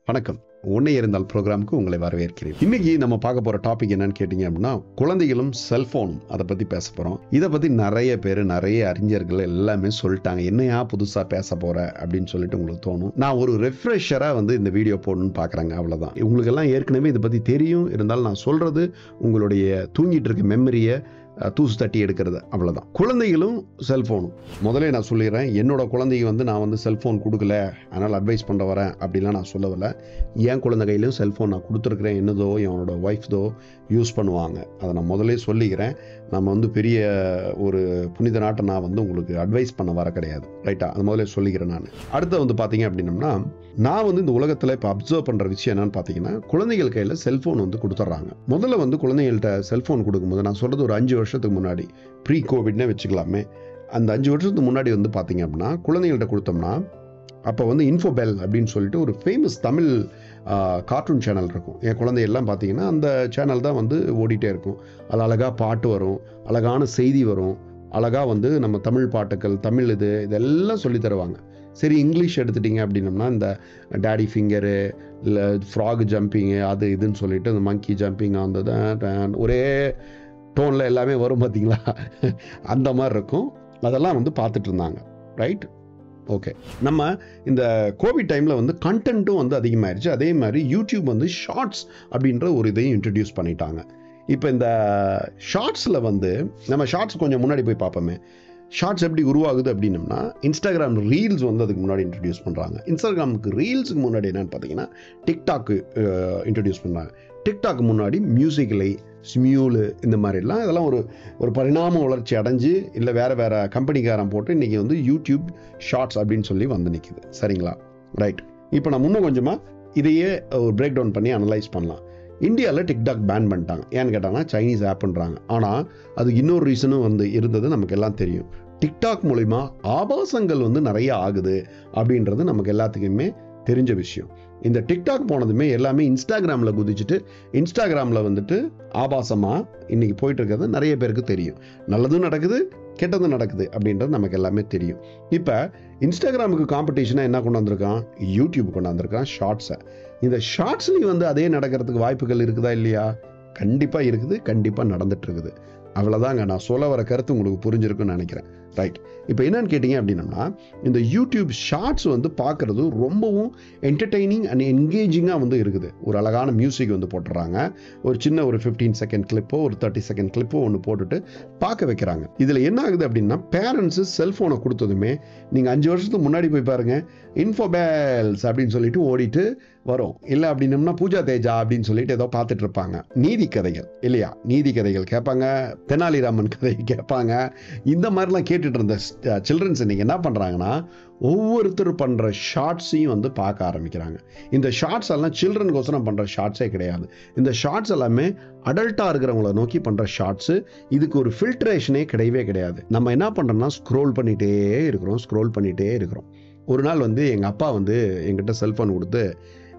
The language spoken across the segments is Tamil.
வணக்கம். உன்னை இருந்தால் ப்ரோக்ராமுக்கு உங்களை வரவேற்கிறேன். இன்னைக்கு நம்ம பார்க்க போற டாபிக் என்னன்னு கேட்டீங்க அப்படின்னா, குழந்தைகளும் செல்போனும். அதை பத்தி பேச போறோம். இதை பத்தி நிறைய பேர், நிறைய அறிஞர்கள் எல்லாமே சொல்லிட்டாங்க. என்னையா புதுசா பேச போற அப்படின்னு சொல்லிட்டு உங்களுக்கு தோணும். நான் ஒரு ரெஃப்ரெஷரா இந்த வீடியோ போடணும்னு பாக்குறாங்க, அவ்வளவுதான். உங்களுக்கு எல்லாம் ஏற்கனவே இதை பத்தி தெரியும். இருந்தாலும் நான் சொல்றது உங்களுடைய தூங்கிட்டு இருக்க மெமரியை தூசு தட்டி எடுக்கிறது, அவ்வளவுதான். குழந்தைகளும் செல்போனும். முதல்ல நான் சொல்லிடுறேன், என்னோட குழந்தைக்கு நான் செல்போன் கொடுக்கல, அதனால அட்வைஸ் பண்ண வரேன் அப்படின்லாம் நான் சொல்லவில்லை. என் குழந்தை கையிலும் செல்போன் நான் கொடுத்துருக்குறேன். என்னதோ என்னோட ஒய்ஃப்தோ யூஸ் பண்ணுவாங்க. அதை நான் முதலே சொல்லிக்கிறேன். நம்ம பெரிய ஒரு புனித நாட்டை நான் உங்களுக்கு அட்வைஸ் பண்ண வர கிடையாது, ரைட்டா? அது முதலே சொல்லிக்கிறேன். நான் அடுத்து பார்த்தீங்க அப்படின்னம்னா, நான் இந்த உலகத்தில் இப்போ அப்சர்வ் பண்ணுற விஷயம் என்னன்னு பார்த்தீங்கன்னா, குழந்தைகள் கையில் செல்ஃபோன் கொடுத்துட்றாங்க. முதல்ல குழந்தைகள்கிட்ட செல்ஃபோன் கொடுக்கும்போது, நான் சொல்கிறது ஒரு 5 வருஷத்துக்கு முன்னாடி, ப்ரீ கோவிட்னே வச்சுக்கலாமே, அந்த 5 வருஷத்துக்கு முன்னாடி பார்த்தீங்க அப்படின்னா, குழந்தைகள்கிட்ட கொடுத்தோம்னா, அப்போ இன்ஃபோபெல் அப்படின்னு சொல்லிட்டு ஒரு ஃபேமஸ் தமிழ் கார்ட்டூன் சேனல் இருக்கும். என் குழந்தையெல்லாம் பார்த்தீங்கன்னா அந்த சேனல் தான் ஓடிட்டே இருக்கும். அது அழகாக பாட்டு வரும், அழகான செய்தி வரும், அழகாக நம்ம தமிழ் பாட்டுக்கள், தமிழ் இதெல்லாம் சொல்லி தருவாங்க. சரி, இங்கிலீஷ் எடுத்துட்டிங்க அப்படின்னம்னா, இந்த டேடி ஃபிங்கரு, இல்லை ஃப்ராக் ஜம்பிங்கு, அது இதுன்னு சொல்லிட்டு இந்த மங்கி ஜம்பிங், அந்த ஒரே டோனில் எல்லாமே வரும் பார்த்தீங்களா? அந்த மாதிரி இருக்கும். அதெல்லாம் பார்த்துட்டு இருந்தாங்க, ரைட்? ஓகே. நம்ம இந்த கோவிட் டைமில் கண்டென்ட்டும் அதிகமாகிடுச்சு. அதே மாதிரி யூடியூப் ஷார்ட்ஸ் அப்படின்ற ஒரு இதையும் இன்ட்ரடியூஸ் பண்ணிட்டாங்க. இப்போ இந்த ஷார்ட்ஸில் நம்ம ஷார்ட்ஸ் கொஞ்சம் முன்னாடி போய் பார்ப்போமே. ஷார்ட்ஸ் எப்படி உருவாகுது அப்படின்னம்னா, இன்ஸ்டாகிராம் ரீல்ஸ் அதுக்கு முன்னாடி இன்ட்ரடியூஸ் பண்ணுறாங்க. இன்ஸ்டாகிராமுக்கு ரீல்ஸுக்கு முன்னாடி என்னென்னு பார்த்தீங்கன்னா, டிக்டாக்கு இன்ட்ரடியூஸ் பண்ணுறாங்க. டிக்டாக் முன்னாடி மியூசிக்கலை, ஸ்மியூலு, இந்த மாதிரிலாம் இதெல்லாம் ஒரு பரிணாம வளர்ச்சி அடைஞ்சு, இல்லை வேறு கம்பெனிக்காரன் போட்டு இன்றைக்கி யூடியூப் ஷார்ட்ஸ் அப்படின்னு சொல்லி நிற்கிது. சரிங்களா? ரைட். இப்போ நம்ம இன்னும் கொஞ்சமாக இதையே ஒரு பிரேக் டவுன் பண்ணி அனலைஸ் பண்ணலாம். இந்தியாவில் டிக்டாக் பேன் பண்ணிட்டாங்க. ஏன்னு கேட்டாங்கன்னா, சைனீஸ் ஆப்புன்றாங்க. ஆனால் அதுக்கு இன்னொரு ரீசனும் இருந்தது, நமக்கு எல்லாம் தெரியும். டிக்டாக் மூலிமா ஆபாசங்கள் நிறைய ஆகுது அப்படின்றது நமக்கு எல்லாத்துக்குமே தெரிஞ்ச விஷயம். இந்த டிக்டாக் போனதுமே எல்லாமே இன்ஸ்டாகிராமில் குதிச்சுட்டு, இன்ஸ்டாகிராமில் ஆபாசமாக இன்றைக்கி போயிட்டு இருக்கிறது நிறைய பேருக்கு தெரியும். நல்லதும் நடக்குது, கெட்டதும் நடக்குது அப்படின்றது நமக்கு எல்லாமே தெரியும். இப்போ இன்ஸ்டாகிராமுக்கு காம்படிஷனாக என்ன கொண்டு வந்திருக்கான்? யூடியூப் கொண்டு வந்திருக்கான் ஷார்ட்ஸை. இந்த ஷார்ட்ஸ்லேயும் அதே நடக்கிறதுக்கு வாய்ப்புகள் இருக்குதா இல்லையா? கண்டிப்பாக இருக்குது, கண்டிப்பாக நடந்துட்டு இருக்குது. அவ்வளோதாங்க. நான் சொல்ல வர கருத்து உங்களுக்கு புரிஞ்சிருக்குன்னு நினைக்கிறேன், ரைட்? இப்போ என்னன்னு கேட்டிங்க அப்படின்னம்னா, இந்த யூடியூப் ஷார்ட்ஸ் பார்க்குறது ரொம்பவும் என்டர்டெய்னிங் அண்ட் என்கேஜிங்காக இருக்குது. ஒரு அழகான மியூசிக் போட்டுறாங்க. ஒரு சின்ன ஒரு 15 செகண்ட் கிளிப்போ, ஒரு 30 செகண்ட் கிளிப்போ ஒன்று போட்டுட்டு பார்க்க வைக்கிறாங்க. இதில் என்ன ஆகுது அப்படின்னா, பேரண்ட்ஸு செல்ஃபோனை கொடுத்ததுமே, நீங்கள் 5 வருஷத்துக்கு முன்னாடி போய் பாருங்கள், இன்ஃபோபெல்ஸ் அப்படின்னு சொல்லிட்டு ஓடிட்டு வரும். இல்லை அப்படின்னம்னா பூஜா தேஜா அப்படின்னு சொல்லிட்டு ஏதோ பார்த்துட்டு இருப்பாங்க. நீதி கதைகள் இல்லையா? நீதி கதைகள் கேட்பாங்க, தெனாலிராமன் கதை கேட்பாங்க. இந்த மாதிரிலாம் கேட்டுட்டு இருந்த சில்ட்ரன்ஸ் இன்னைக்கு என்ன பண்ணுறாங்கன்னா, ஒவ்வொருத்தர் பண்ணுற ஷார்ட்ஸையும் பார்க்க ஆரம்பிக்கிறாங்க. இந்த ஷார்ட்ஸ் எல்லாம் சில்ட்ரனுக்கோசரம் பண்ணுற ஷார்ட்ஸே கிடையாது. இந்த ஷார்ட்ஸ் எல்லாமே அடல்ட்டாக இருக்கிறவங்கள நோக்கி பண்ணுற ஷார்ட்ஸு. இதுக்கு ஒரு ஃபில்ட்ரேஷனே கிடையவே கிடையாது. நம்ம என்ன பண்ணுறோம்னா, ஸ்க்ரோல் பண்ணிகிட்டே இருக்கிறோம். ஒரு நாள் எங்கள் அப்பா என்கிட்ட செல்ஃபோன் கொடுத்து,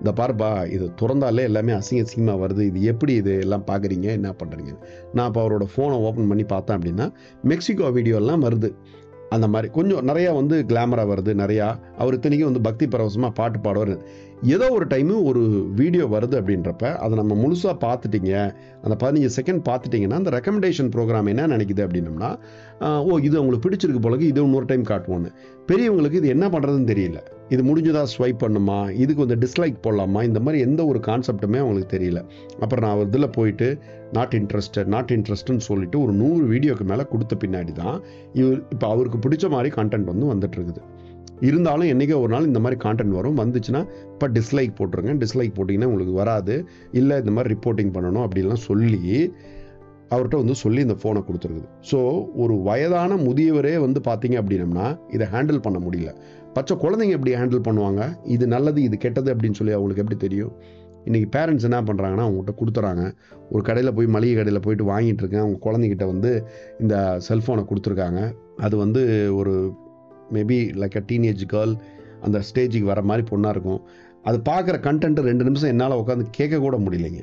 இந்த பாருப்பா, இது திறந்தாலே எல்லாமே அசிங்கமாக வருது, இது எப்படி இது எல்லாம் பார்க்குறீங்க, என்ன பண்ணுறீங்க? நான் இப்போ அவரோட ஃபோனை ஓப்பன் பண்ணி பார்த்தேன் அப்படின்னா, மெக்சிகோ வீடியோலாம் வருது. அந்த மாதிரி கொஞ்சம் நிறையா கிளாமராக வருது. நிறையா அவர் இத்தனைக்கும் பக்தி பரவசமாக பாட்டு பாடுவார். ஏதோ ஒரு டைமு ஒரு வீடியோ வருது அப்படின்றப்ப அதை நம்ம முழுசாக பார்த்துட்டிங்க, அந்த 15 செகண்ட் பார்த்துட்டிங்கன்னா, அந்த ரெக்கமெண்டேஷன் ப்ரோக்ராம் என்ன நினைக்குது அப்படின்னம்னா, இது அவங்களுக்கு பிடிச்சிருக்கு போலக்கு, இது இன்னொரு டைம் காட்டுவோன்னு. பெரியவங்களுக்கு இது என்ன பண்ணுறதுன்னு தெரியல. இது முடிஞ்சதா ஸ்வைப் பண்ணுமா, இதுக்கு டிஸ்லைக் போடலாமா, இந்த மாதிரி எந்த ஒரு கான்செப்ட்டுமே அவங்களுக்கு தெரியல. அப்புறம் நான் இதில் போயிட்டு நாட் இன்ட்ரெஸ்ட்னு சொல்லிட்டு ஒரு 100 வீடியோக்கு மேலே கொடுத்த பின்னாடி தான் இப்போ அவருக்கு பிடிச்ச மாதிரி கண்டென்ட் வந்துட்டு இருக்குது. இருந்தாலும் என்றைக்கோ ஒரு நாள் இந்த மாதிரி கான்டென்ட் வரும். வந்துச்சுன்னா இப்போ டிஸ்லைக் போட்டுருங்க, டிஸ்லைக் போட்டிங்கன்னா உங்களுக்கு வராது, இல்லை இந்த மாதிரி ரிப்போர்ட்டிங் பண்ணணும் அப்படின்லாம் சொல்லி அவர்கிட்ட சொல்லி இந்த ஃபோனை கொடுத்துருக்குது. ஸோ ஒரு வயதான முதியவரே பார்த்தீங்க அப்படின்னம்னா இதை ஹேண்டில் பண்ண முடியல. பச்சை குழந்தைங்க எப்படி ஹேண்டில் பண்ணுவாங்க? இது நல்லது, இது கெட்டது அப்படின்னு சொல்லி அவங்களுக்கு எப்படி தெரியும்? இன்றைக்கி பேரண்ட்ஸ் என்ன பண்ணுறாங்கன்னா, அவங்ககிட்ட கொடுத்துறாங்க. ஒரு கடையில் போய், மளிகை கடையில் போயிட்டு வாங்கிட்டு இருக்கேன், அவங்க குழந்தைகிட்ட இந்த செல்ஃபோனை கொடுத்துருக்காங்க. அது ஒரு மேபி லைக் அ டீனேஜ் கேர்ள், அந்த ஸ்டேஜுக்கு வர மாதிரி பொண்ணாக இருக்கும். அது பார்க்குற கண்டென்ட்டு 2 நிமிஷம் என்னால் உட்காந்து கேட்க கூட முடியலைங்க.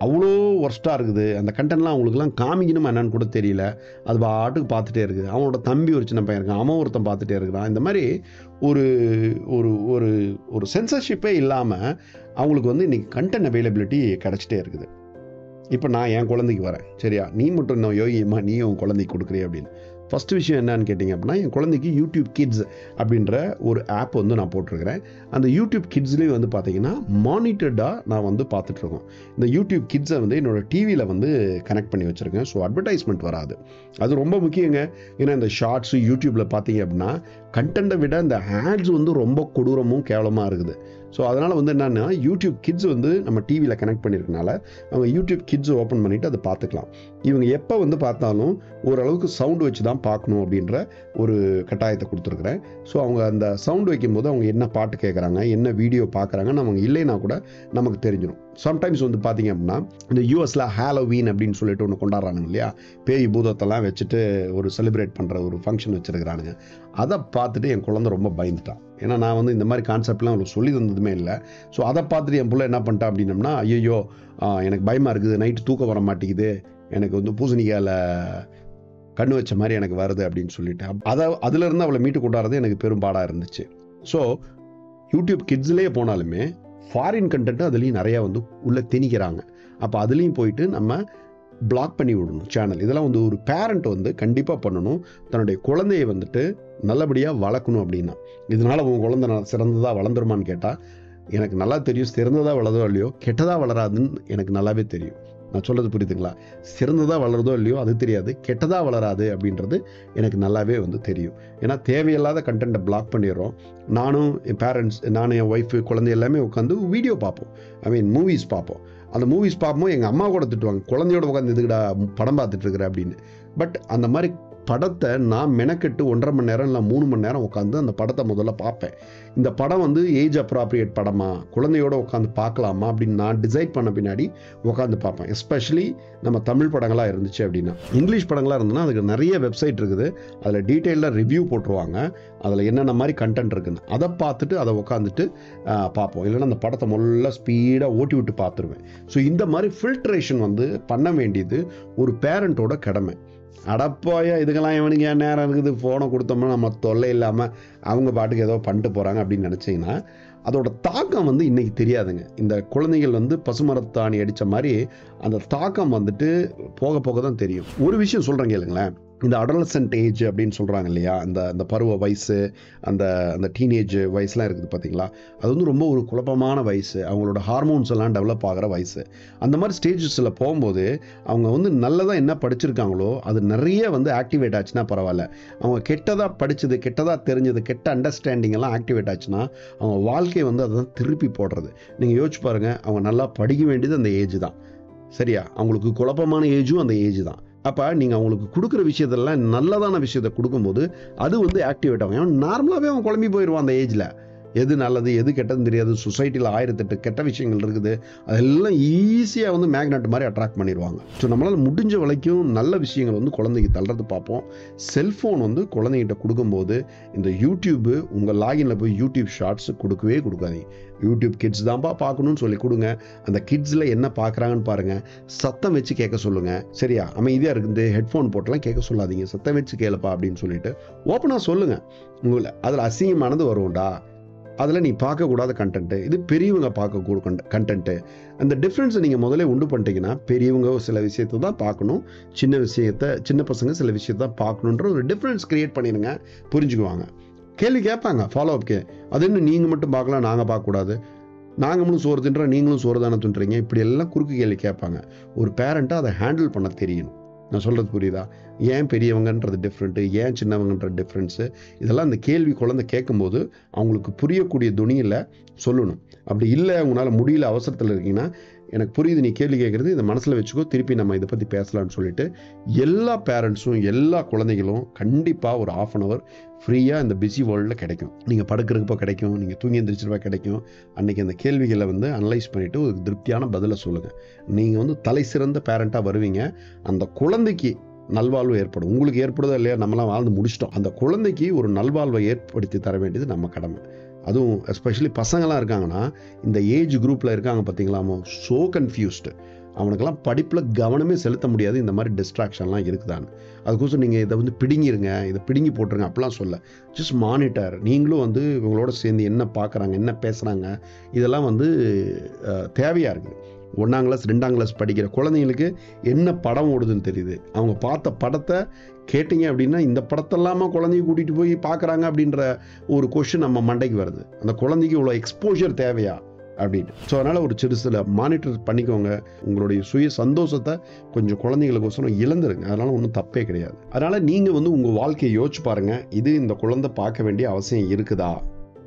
அவ்வளோ ஒர்ஸ்ட்டாக இருக்குது. அந்த கண்டென்ட்லாம் அவங்களுக்குலாம் காமிக்கணுமா என்னன்னு கூட தெரியல. அது பாட்டுக்கு பார்த்துட்டே இருக்குது. அவனோட தம்பி ஒரு சின்ன பையன் இருக்கான், அவன் ஒருத்தன் பார்த்துட்டே இருக்கிறான். இந்த மாதிரி ஒரு ஒரு ஒரு ஒரு சென்சர்ஷிப்பே இல்லாமல் அவங்களுக்கு வந்து இன்றைக்கி கண்டென்ட் அவைலபிலிட்டி கிடச்சிட்டே இருக்குது. இப்போ நான் என் குழந்தைக்கு வரேன், சரியா, நீ மட்டும் இன்னும் யோகியம்மா நீ உன் குழந்தைக்கு கொடுக்குறிய அப்படின்னு. ஃபஸ்ட்டு விஷயம் என்னன்னு கேட்டிங்க அப்படின்னா, என் குழந்தைக்கு யூடியூப் கிட்ஸ் அப்படின்ற ஒரு ஆப் வந்து நான் போட்டிருக்கிறேன். அந்த யூடியூப் கிட்ஸ்லேயும் வந்து பார்த்தீங்கன்னா மானிட்டர்டாக நான் வந்து பார்த்துட்ருக்கோம். இந்த யூடியூப் கிட்ஸை வந்து என்னோடய டிவியில் வந்து கனெக்ட் பண்ணி வச்சுருக்கேன். ஸோ அட்வர்டைஸ்மெண்ட் வராது. அது ரொம்ப முக்கியங்க. ஏன்னா இந்த ஷார்ட்ஸு யூடியூப்பில் பார்த்தீங்க அப்படின்னா கண்டென்ட்டை விட இந்த ஆட்ஸ் வந்து ரொம்ப கொடூரமும் கேவலமாக இருக்குது. ஸோ அதனால் வந்து என்னென்னா யூடியூப் கிட்ஸ் வந்து நம்ம டிவியில் கனெக்ட் பண்ணியிருக்கனால அவங்க யூடியூப் கிட்ஸ் ஓப்பன் பண்ணிவிட்டு அதை பார்த்துக்கலாம். இவங்க எப்போ வந்து பார்த்தாலும் ஓரளவுக்கு சவுண்டு வச்சு தான் பார்க்கணும் அப்படின்ற ஒரு கட்டாயத்தை கொடுத்துருக்குறேன். ஸோ அவங்க அந்த சவுண்டு வைக்கும்போது அவங்க என்ன பாட்டு கேட்குறாங்க, என்ன வீடியோ பார்க்குறாங்கன்னு அவங்க இல்லைன்னா கூட நமக்கு தெரிஞ்சிடும். சம்டைம்ஸ் வந்து பார்த்தீங்க அப்படின்னா இந்த யூஎஸில் ஹாலோவீன் அப்படின்னு சொல்லிட்டு ஒன்று கொண்டாடுறானுங்க இல்லையா, பேய் பூதத்தெல்லாம் வச்சுட்டு ஒரு செலிப்ரேட் பண்ணுற ஒரு ஃபங்க்ஷன் வச்சுருக்கிறானுங்க. அதை பார்த்துட்டு என் குழந்தை ரொம்ப பயந்துட்டான். ஏன்னா நான் வந்து இந்த மாதிரி கான்செப்ட்லாம் அவங்களுக்கு சொல்லி தந்ததுமே இல்லை. ஸோ அதை பார்த்துட்டு என் பிள்ளை என்ன பண்ணிட்டா அப்படின்னம்னா, ஐயோ எனக்கு பயமாக இருக்குது, நைட்டு தூக்கம் வர மாட்டேங்குது, எனக்கு வந்து பூசணிக்காயில் கண்ணு வச்ச மாதிரி எனக்கு வருது அப்படின்னு சொல்லிட்டு அதிலிருந்து அவளை மீட்டு கொண்டாடுறது எனக்கு பெரும்பாடாக இருந்துச்சு. ஸோ யூடியூப் கிட்ஸ்லேயே போனாலுமே ஃபாரின் கண்டென்ட்டு அதுலேயும் நிறையா வந்து உள்ளே திணிக்கிறாங்க. அப்போ அதுலேயும் போயிட்டு நம்ம பிளாக் பண்ணி விடணும் சேனல். இதெல்லாம் வந்து ஒரு பேரண்ட் வந்து கண்டிப்பாக பண்ணணும். தன்னுடைய குழந்தையை வந்துட்டு நல்லபடியாக வளர்க்கணும். அப்படின்னா இதனால் உங்கள் குழந்தை சிறந்ததாக வளர்ந்துருமான்னு கேட்டால் எனக்கு நல்லா தெரியும். சிறந்ததாக வளருதோ இல்லையோ, கெட்டதாக வளராதுன்னு எனக்கு நல்லாவே தெரியும். நான் சொல்கிறது புரியுதுங்களா? சிறந்ததாக வளருதோ இல்லையோ அது தெரியாது, கெட்டதாக வளராது அப்படின்றது எனக்கு நல்லாவே வந்து தெரியும். ஏன்னா தேவையில்லாத கண்டென்ட்டை பிளாக் பண்ணிடுறோம். நானும் என் பேரண்ட்ஸ், நானும் என் ஒய்ஃபு, குழந்தை எல்லாமே உட்காந்து வீடியோ பார்ப்போம். மூவிஸ் பார்ப்போம். அந்த மூவிஸ் பார்க்கும்போது எங்கள் அம்மா கூட திட்டுவாங்க, குழந்தையோட உட்காந்து எதுக்குடா படம் பார்த்துட்டு இருக்கிற அப்படின்னு. பட் அந்த மாதிரி படத்தை நான் மெனக்கெட்டு 1.5 மணி நேரம் இல்லை 3 மணி நேரம் உட்காந்து அந்த படத்தை முதல்ல பார்ப்பேன். இந்த படம் வந்து ஏஜ் அப்ராப்ரியேட் படமா, குழந்தையோடு உட்காந்து பார்க்கலாமா அப்படின்னு நான் டிசைட் பண்ண பின்னாடி உட்காந்து பார்ப்பேன். எஸ்பெஷலி நம்ம தமிழ் படங்களாக இருந்துச்சு அப்படின்னா. இங்கிலீஷ் படங்களாக இருந்ததுன்னா அதுக்கு நிறைய வெப்சைட் இருக்குது, அதில் டீட்டெயிலாக ரிவ்யூ போட்டுருவாங்க, அதில் என்னென்ன மாதிரி கண்டென்ட் இருக்குன்னு அதை பார்த்துட்டு அதை உட்காந்துட்டு பார்ப்போம். இல்லைன்னா அந்த படத்தை முதல்ல ஸ்பீடாக ஓட்டி விட்டு பார்த்துருவேன். ஸோ இந்த மாதிரி ஃபில்ட்ரேஷன் வந்து பண்ண வேண்டியது ஒரு பேரண்ட்டோட கடமை. அடப்பாயா இதுக்கெல்லாம் இவனுக்கு ஏன் நேரம் இருக்குது, ஃபோனை கொடுத்தோம்னா நம்ம தொல்லை இல்லாமல் அவங்க பாட்டுக்கு ஏதோ பண்ணிட்டு போகிறாங்க அப்படின்னு நினச்சிங்கன்னா அதோட தாக்கம் வந்து இன்றைக்கி தெரியாதுங்க. இந்த குழந்தைகள் வந்து பசுமரத்தாணி அடித்த மாதிரி அந்த தாக்கம் வந்துட்டு போக போக தான் தெரியும். ஒரு விஷயம் சொல்கிறேன் கேளுங்களேன். இந்த அடலசன்ட் ஏஜ் அப்படின்னு சொல்கிறாங்க இல்லையா, அந்த பருவ வயசு, அந்த டீனேஜ் வயசுலாம் இருக்குது பார்த்தீங்களா, அது வந்து ரொம்ப ஒரு குழப்பமான வயசு. அவங்களோட ஹார்மோன்ஸ் எல்லாம் டெவலப் ஆகிற வயசு. அந்த மாதிரி ஸ்டேஜஸில் போகும்போது அவங்க வந்து நல்லதாக என்ன படிச்சிருக்காங்களோ அது நிறைய வந்து ஆக்டிவேட் ஆச்சுன்னா பரவாயில்ல. அவங்க கெட்டதாக படித்தது, கெட்டதாக தெரிஞ்சது, கெட்ட அண்டர்ஸ்டாண்டிங் எல்லாம் ஆக்டிவேட் ஆச்சுன்னா அவங்க வாழ்க்கையை வந்து அதை தான் திருப்பி போடுறது. நீங்கள் யோசிச்சு பாருங்கள், அவங்க நல்லா படிக்க வேண்டியது அந்த ஏஜ் தான், சரியா? அவங்களுக்கு குழப்பமான ஏஜும் அந்த ஏஜ் தான். அப்போ நீங்கள் அவங்களுக்கு கொடுக்குற விஷயத்தெல்லாம் நல்லதான விஷயத்தை கொடுக்கும்போது அது வந்து ஆக்டிவேட் ஆகும். ஏன்னா நார்மலாகவே அவன் குழம்பி போயிடுவான் அந்த ஏஜில். எது நல்லது எது கெட்டதுன்னு தெரியாது. சொசைட்டியில் 1008 கெட்ட விஷயங்கள் இருக்குது. அதெல்லாம் ஈஸியாக வந்து மேக்னெட் மாதிரி அட்ராக்ட் பண்ணிடுவாங்க. ஸோ நம்மளால் முடிஞ்ச வரைக்கும் நல்ல விஷயங்கள் வந்து குழந்தைக்கு தள்ளுறது பார்ப்போம். செல்ஃபோன் வந்து குழந்தைகிட்ட கொடுக்கும்போது இந்த யூடியூப்பு உங்கள் லாகினில் போய் யூடியூப் ஷார்ட்ஸ் கொடுக்கவே கொடுக்காதீங்க. யூடியூப் கிட்ஸ் தான்ப்பா பார்க்கணும்னு சொல்லி கொடுங்க. அந்த கிட்ஸில் என்ன பார்க்குறாங்கன்னு பாருங்கள். சத்தம் வச்சு கேட்க சொல்லுங்கள், சரியா? அமைதியாக இருக்குது ஹெட்ஃபோன் போட்டெல்லாம் கேட்க சொல்லாதீங்க. சத்தம் வச்சு கேளுப்பா அப்படின்னு சொல்லிட்டு ஓப்பனாக சொல்லுங்கள். உங்களை அதில் அசிங்கமானது வரும்டா, அதில் நீ பார்க்கக்கூடாத கண்டென்ட்டு, இது பெரியவங்க பார்க்கக்கூட கண்டென்ட்டு. அந்த டிஃப்ரென்ஸை நீங்கள் முதல்ல உண்டு பண்ணிட்டீங்கன்னா பெரியவங்க சில விஷயத்தை தான் பார்க்கணும், சின்ன பசங்க சில விஷயத்தை பார்க்கணுன்ற ஒரு டிஃப்ரென்ஸ் க்ரியேட் பண்ணிடுங்க, புரிஞ்சுக்குவாங்க. கேள்வி கேட்பாங்க, ஃபாலோ அப் அது என்ன நீங்கள் மட்டும் பார்க்கலாம் நாங்கள் பார்க்கக்கூடாது, நாங்களும் சோறு தின்றோம் நீங்களும் சோறு தானே தின்றீங்க, இப்படி எல்லாம் குறுக்கு கேள்வி கேட்பாங்க. ஒரு பேரண்ட்டாக அதை ஹேண்டில் பண்ண தெரியணும். நான் சொல்கிறது புரியுதா? ஏன் பெரியவங்கன்றது டிஃப்ரெண்ட்டு, ஏன் சின்னவங்கன்ற டிஃப்ரென்ஸு, இதெல்லாம் அந்த கேள்வி குழந்தை கேட்கும்போது அவங்களுக்கு புரியக்கூடிய துணியில் சொல்லணும். அப்படி இல்லை உங்களால் முடியல அவசரத்தில் இருக்கீங்கன்னா, எனக்கு புரியுது நீ கேள்வி கேட்குறது, இதை மனசில் வச்சுக்கோ, திருப்பி நம்ம இதை பற்றி பேசலான்னு சொல்லிட்டு எல்லா பேரண்ட்ஸும் எல்லா குழந்தைகளும் கண்டிப்பாக ஒரு 1/2 அன் ஹவர் ஃப்ரீயாக இந்த பிஸி வேர்ல்டில் கிடைக்கும். நீங்கள் படுக்கிறப்போ கிடைக்கும், நீங்கள் தூங்கி எந்திரிச்சிருப்பா கிடைக்கும். அன்றைக்கி அந்த கேள்விகளை வந்து அனலைஸ் பண்ணிவிட்டு ஒரு திருப்தியான பதிலை சொல்லுங்கள். நீங்கள் வந்து தலை சிறந்த பேரண்ட்டாக வருவீங்க. அந்த குழந்தைக்கு நல்வாழ்வு ஏற்படும். உங்களுக்கு ஏற்படுதோ இல்லையா, நம்மளாம் வாழ்ந்து முடிச்சிட்டோம். அந்த குழந்தைக்கு ஒரு நல்வாழ்வை ஏற்படுத்தி தர வேண்டியது நம்ம கடமை. அதுவும் எஸ்பெஷலி பசங்களாம் இருக்காங்கன்னா, இந்த ஏஜ் குரூப்பில் இருக்காங்க பார்த்தீங்களாமோ, ஸோ கன்ஃபியூஸ்டு. அவனுக்கெல்லாம் படிப்பில் கவனமே செலுத்த முடியாது, இந்த மாதிரி டிஸ்ட்ராக்ஷன்லாம் இருக்குதான்னு. அதுக்கோசம் நீங்கள் இதை வந்து பிடுங்கிருங்க, இதை பிடுங்கி போட்டுருங்க அப்படிலாம் சொல்ல. Just monitor. நீங்களும் வந்து இவங்களோட சேர்ந்து என்ன பார்க்குறாங்க, என்ன பேசுகிறாங்க, இதெல்லாம் வந்து தேவையாக இருக்குது. 1ஆம் கிளாஸ் 2ஆம் கிளாஸ் படிக்கிற குழந்தைங்களுக்கு என்ன படம் ஓடுதுன்னு தெரியுது. அவங்க பார்த்த படத்தை கேட்டிங்க அப்படின்னா, இந்த படத்தெல்லாமா குழந்தைய கூட்டிகிட்டு போய் பார்க்குறாங்க அப்படின்ற ஒரு கொஷின் நம்ம மண்டைக்கு வருது. அந்த குழந்தைக்கு இவ்வளோ எக்ஸ்போஷர் தேவையா அப்படின்னு. ஸோ அதனால் ஒரு சில மானிட்டர் பண்ணிக்கோங்க. உங்களுடைய சுய சந்தோஷத்தை கொஞ்சம் குழந்தைங்களுக்கோசரம் இழந்துருங்க. அதனால் ஒன்றும் தப்பே கிடையாது. அதனால் நீங்கள் வந்து உங்கள் வாழ்க்கையை யோசிச்சு பாருங்கள். இது இந்த குழந்தை பார்க்க வேண்டிய அவசியம் இருக்குதா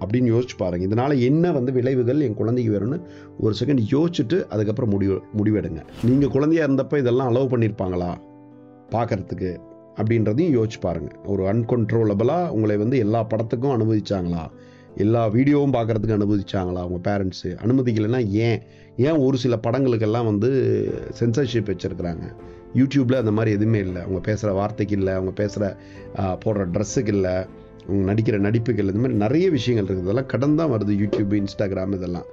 அப்படின்னு யோசிச்சு பாருங்கள். இதனால் என்ன வந்து விளைவுகள் என் குழந்தைக்கு வரும்னு ஒரு செகண்ட் யோசிச்சுட்டு அதுக்கப்புறம் முடிவெடுங்க. நீங்கள் குழந்தையாக இருந்தப்போ இதெல்லாம் அலோவ் பண்ணியிருப்பாங்களா பார்க்குறதுக்கு அப்படின்றதையும் யோசிச்சு பாருங்கள். ஒரு அன்கண்ட்ரோலபிளாக உங்களை வந்து எல்லா படத்துக்கும் அனுமதிச்சாங்களா, எல்லா வீடியோவும் பார்க்குறதுக்கு அனுமதிச்சாங்களா உங்கள் பேரண்ட்ஸு? அனுமதிக்கலைன்னா ஏன் ஒரு சில படங்களுக்கெல்லாம் வந்து சென்சர்ஷிப் வச்சுருக்குறாங்க? யூடியூப்பில் அந்த மாதிரி எதுவுமே இல்லை. அவங்க பேசுகிற வார்த்தைக்கு இல்லை, அவங்க பேசுகிற போடுற ட்ரெஸ்ஸுக்கு இல்லை, அவங்க நடிக்கிற நடிப்புக்கு இல்லை. இந்த மாதிரி நிறைய விஷயங்கள் இருக்குது. இதெல்லாம் கடன் தான் வருது, யூடியூப், இன்ஸ்டாகிராம் இதெல்லாம்.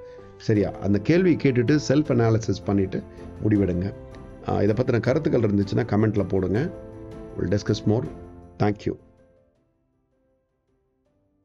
சரியா? அந்த கேள்வி கேட்டுட்டு செல்ஃப் அனாலிசிஸ் பண்ணிவிட்டு முடிவெடுங்க. இதை பற்றின கருத்துக்கள் இருந்துச்சுன்னா கமெண்ட்டில் போடுங்க. We'll discuss more. Thank you.